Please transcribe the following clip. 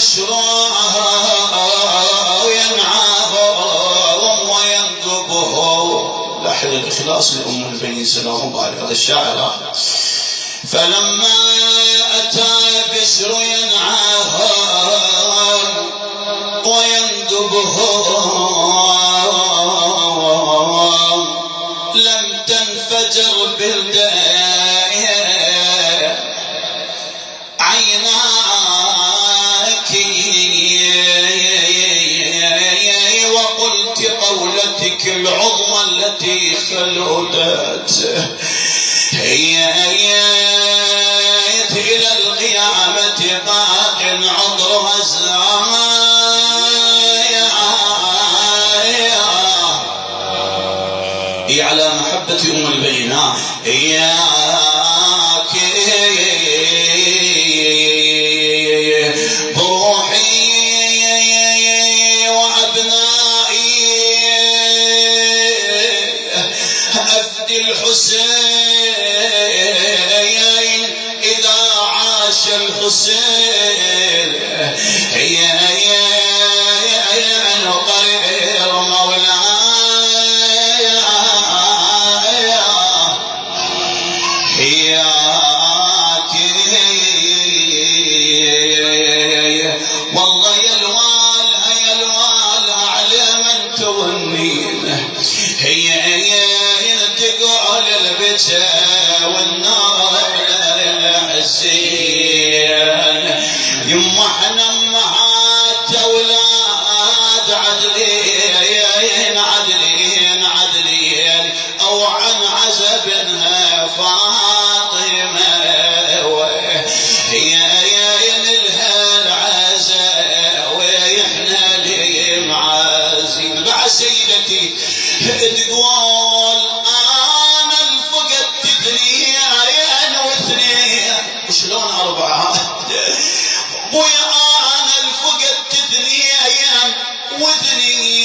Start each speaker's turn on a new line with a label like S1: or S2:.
S1: بشرى ينعاهم ويندبه. لحن الإخلاص لأم البنين سلام الله عليه. هذا الشاعر. فلما أتى بشر ينعاهم ويندبه لم تنفجر بالداء عيناك وقلت قولتك العظمى التي خلدت إلى القيامة باق عذرها الزايا على محبة أم البيناء إياك بروحي وأبنائي أفدي الحسين إذا عاش الحسين نقرر مولاي حياك. والله يا الوالها على من تظنين هي تقول البكاء والنار الحسين. يما احنا امهات اولاد عدلين او عن عزبها فاطمه هي لها العزاء واحنا لي معازين. بعد سيدتي تقول انا الفقدت اثنين واثنين. وشلون اربعه؟ ابويا انا الفقدت اثنين واثنين